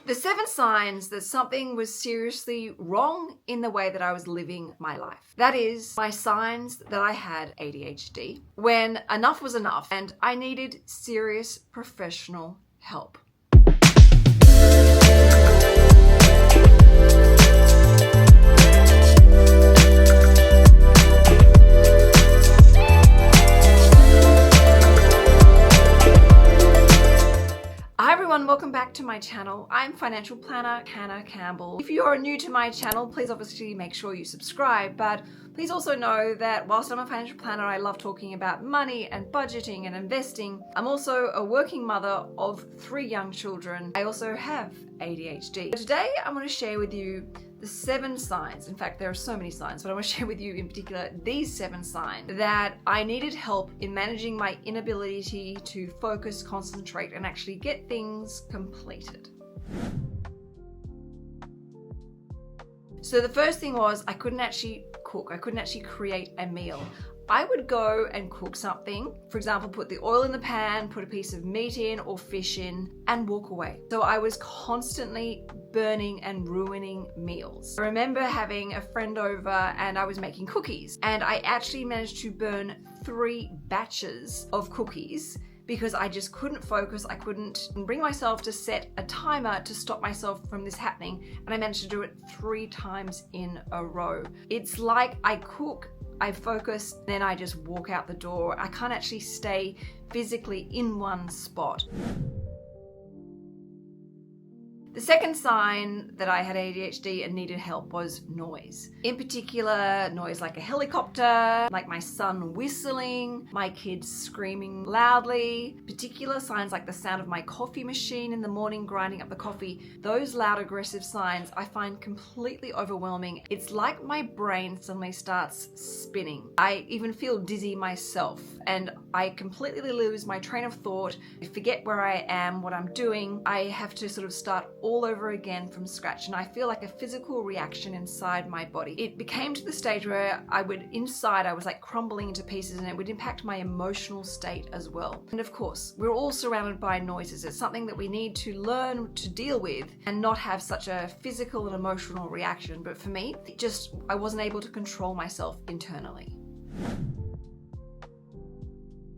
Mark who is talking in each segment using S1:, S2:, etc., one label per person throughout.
S1: The 7 signs that something was seriously wrong in the way that I was living my life. That is, my signs that I had ADHD, when enough was enough and I needed serious professional help. Welcome back to my channel. I'm financial planner Hannah Campbell. If you are new to my channel, please obviously make sure you subscribe, but please also know that whilst I'm a financial planner, I love talking about money and budgeting and investing. I'm also a working mother of 3 young children. I also have ADHD. Today, I want to share with you the 7 signs. In fact, there are so many signs, but I want to share with you in particular these 7 signs that I needed help in managing my inability to focus, concentrate, and actually get things completed. So the first thing was I couldn't actually cook. I couldn't actually create a meal. I would go and cook something, for example, put the oil in the pan, put a piece of meat in or fish in, and walk away. So I was constantly burning and ruining meals. I remember having a friend over and I was making cookies, and I actually managed to burn 3 batches of cookies because I just couldn't focus. I couldn't bring myself to set a timer to stop myself from this happening, and I managed to do it 3 times in a row. It's like I cook, I focus, then I just walk out the door. I can't actually stay physically in one spot. The second sign that I had ADHD and needed help was noise. In particular, noise like a helicopter, like my son whistling, my kids screaming loudly, particular signs like the sound of my coffee machine in the morning grinding up the coffee. Those loud, aggressive signs I find completely overwhelming. It's like my brain suddenly starts spinning. I even feel dizzy myself, and I completely lose my train of thought. I forget where I am, what I'm doing. I have to sort of start all over again from scratch, and I feel like a physical reaction inside my body. It became to the stage where I was like crumbling into pieces, and it would impact my emotional state as well. And of course, we're all surrounded by noises. It's something that we need to learn to deal with and not have such a physical and emotional reaction. But for me, I wasn't able to control myself internally.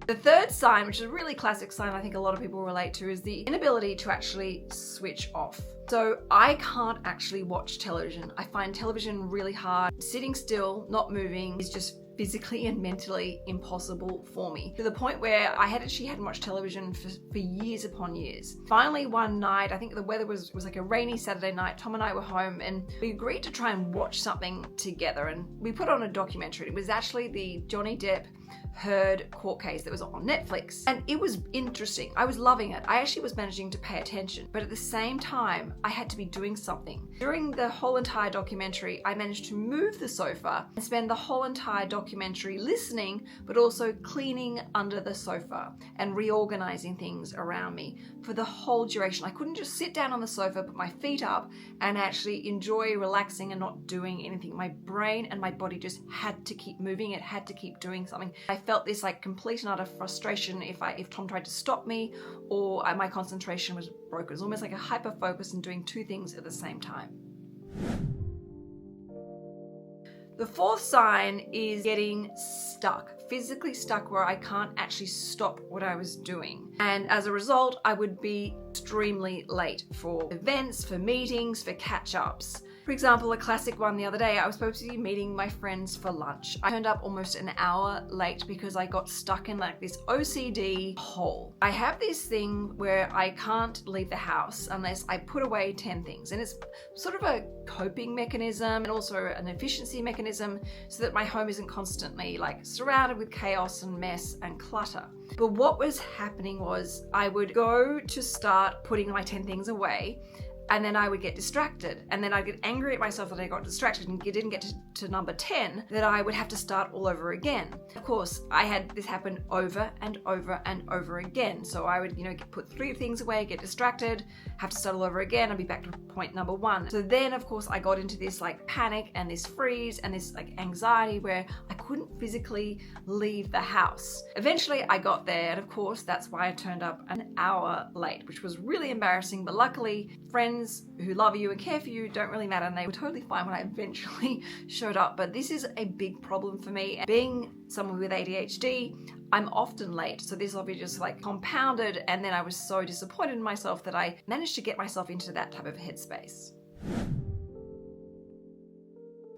S1: The third sign, which is a really classic sign I think a lot of people relate to, is the inability to actually switch off. So I can't actually watch television. I find television really hard. Sitting still, not moving, is just physically and mentally impossible for me, to the point where I hadn't watched television for years upon years. Finally, one night, I think the weather was like a rainy Saturday night, Tom and I were home and we agreed to try and watch something together, and we put on a documentary. It was actually the Johnny Depp Heard court case that was on Netflix, and it was interesting. I was loving it. I actually was managing to pay attention, but at the same time I had to be doing something. During the whole entire documentary, I managed to move the sofa and spend the whole entire documentary listening, but also cleaning under the sofa and reorganizing things around me for the whole duration. I couldn't just sit down on the sofa, put my feet up, and actually enjoy relaxing and not doing anything. My brain and my body just had to keep moving. It had to keep doing something. I felt this like complete and utter frustration if Tom tried to stop me, or my concentration was broken. It was almost like a hyper focus and doing 2 things at the same time. The fourth sign is getting stuck, physically stuck, where I can't actually stop what I was doing. And as a result, I would be extremely late for events, for meetings, for catch-ups. For example, a classic one the other day, I was supposed to be meeting my friends for lunch. I turned up almost an hour late because I got stuck in like this OCD hole. I have this thing where I can't leave the house unless I put away 10 things. And it's sort of a coping mechanism and also an efficiency mechanism so that my home isn't constantly like surrounded with chaos and mess and clutter. But what was happening was I would go to start putting my 10 things away, and then I would get distracted, and then I'd get angry at myself that I got distracted and didn't get to number 10, that I would have to start all over again. Of course, I had this happen over and over and over again. So I would, put 3 things away, get distracted, have to start all over again, I'd be back to point number 1. So then, of course, I got into this like panic and this freeze and this like anxiety where I couldn't physically leave the house. Eventually, I got there, and of course, that's why I turned up an hour late, which was really embarrassing, but luckily, friends who love you and care for you don't really matter, and they were totally fine when I eventually showed up. But this is a big problem for me. And being someone with ADHD, I'm often late. So this obviously just like compounded, and then I was so disappointed in myself that I managed to get myself into that type of headspace.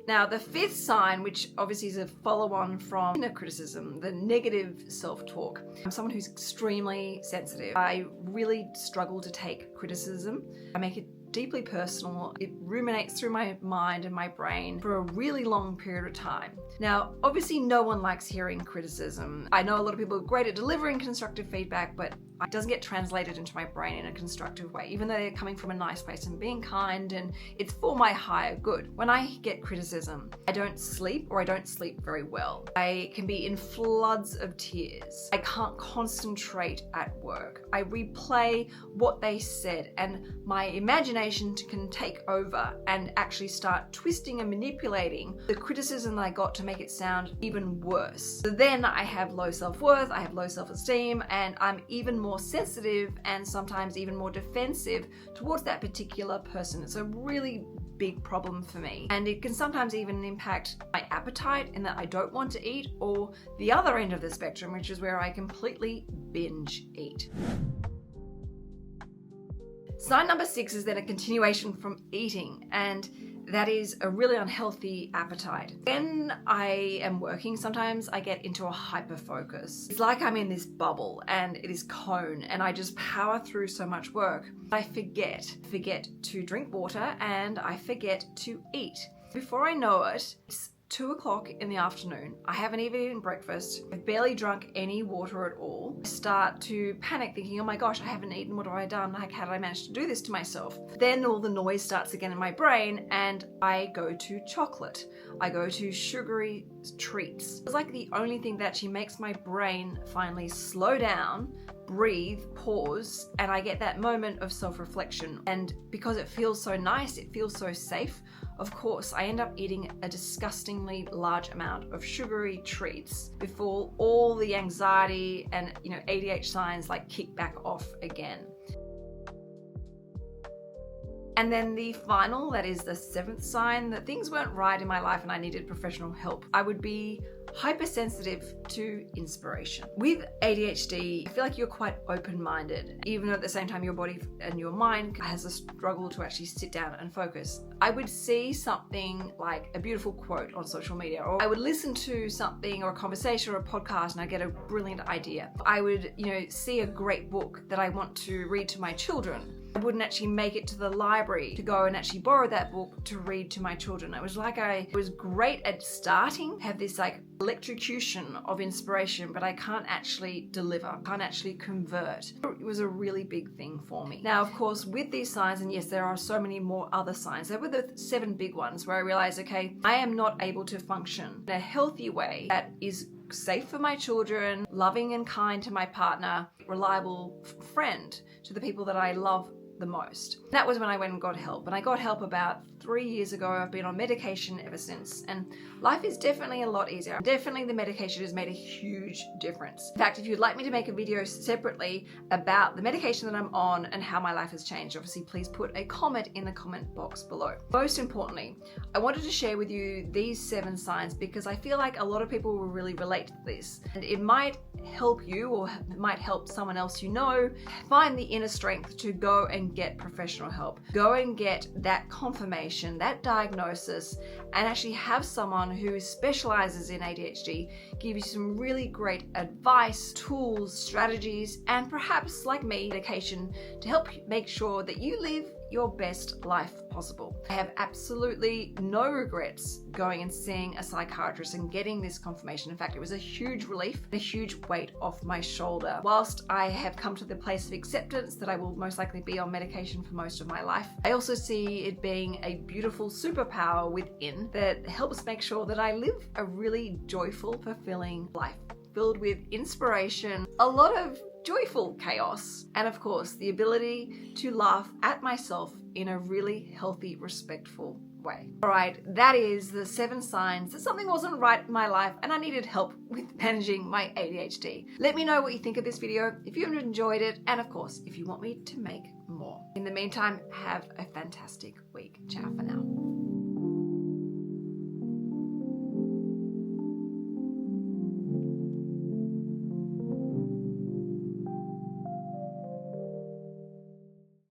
S1: Now, the fifth sign, which obviously is a follow-on from inner criticism, the negative self-talk. I'm someone who's extremely sensitive. I really struggle to take criticism. I make it deeply personal. It ruminates through my mind and my brain for a really long period of time. Now, obviously no one likes hearing criticism. I know a lot of people are great at delivering constructive feedback, but it doesn't get translated into my brain in a constructive way, even though they're coming from a nice place and being kind and it's for my higher good. When I get criticism, I don't sleep, or I don't sleep very well. I can be in floods of tears. I can't concentrate at work. I replay what they said, and my imagination can take over and actually start twisting and manipulating the criticism that I got to make it sound even worse. So then I have low self-worth, I have low self-esteem, and I'm even more sensitive and sometimes even more defensive towards that particular person. It's a really big problem for me, and it can sometimes even impact my appetite in that I don't want to eat, or the other end of the spectrum, which is where I completely binge eat. Sign number 6 is then a continuation from eating, and that is a really unhealthy appetite. When I am working, sometimes I get into a hyper focus. It's like I'm in this bubble and it is cone, and I just power through so much work. I forget to drink water, and I forget to eat. Before I know it, it's 2 o'clock in the afternoon. I haven't even eaten breakfast. I've barely drunk any water at all. I start to panic, thinking, oh my gosh, I haven't eaten. What have I done? Like, how did I manage to do this to myself? Then all the noise starts again in my brain, and I go to chocolate. I go to sugary treats. It's like the only thing that actually makes my brain finally slow down, breathe, pause, and I get that moment of self-reflection. And because it feels so nice, it feels so safe, of course, I end up eating a disgustingly large amount of sugary treats before all the anxiety and, ADHD signs like kick back off again. And then the final, that is the 7th sign, that things weren't right in my life and I needed professional help. I would be hypersensitive to inspiration. With ADHD, I feel like you're quite open-minded, even though at the same time your body and your mind has a struggle to actually sit down and focus. I would see something like a beautiful quote on social media, or I would listen to something or a conversation or a podcast and I get a brilliant idea. I would, see a great book that I want to read to my children. I wouldn't actually make it to the library to go and actually borrow that book to read to my children. It was like I was great at starting, have this like electrocution of inspiration, but I can't actually deliver, can't actually convert. It was a really big thing for me. Now, of course, with these signs, and yes, there are so many more other signs, there were the 7 big ones where I realized, okay, I am not able to function in a healthy way that is safe for my children, loving and kind to my partner, reliable friend to the people that I love the most. That was when I went and got help. And I got help about 3 years ago. I've been on medication ever since. And life is definitely a lot easier. Definitely the medication has made a huge difference. In fact, if you'd like me to make a video separately about the medication that I'm on and how my life has changed, obviously please put a comment in the comment box below. Most importantly, I wanted to share with you these 7 signs because I feel like a lot of people will really relate to this. And it might help you, or it might help someone else find the inner strength to go and get professional help. Go and get that confirmation, that diagnosis, and actually have someone who specializes in ADHD give you some really great advice, tools, strategies, and perhaps, like me, medication to help make sure that you live your best life possible. I have absolutely no regrets going and seeing a psychiatrist and getting this confirmation. In fact, it was a huge relief, a huge weight off my shoulder. Whilst I have come to the place of acceptance that I will most likely be on medication for most of my life, I also see it being a beautiful superpower within that helps make sure that I live a really joyful, fulfilling life filled with inspiration, a lot of joyful chaos, and of course, the ability to laugh at myself in a really healthy, respectful way. All right, that is the 7 signs that something wasn't right in my life and I needed help with managing my ADHD. Let me know what you think of this video, if you enjoyed it, and of course, if you want me to make more. In the meantime, have a fantastic week. Ciao for now.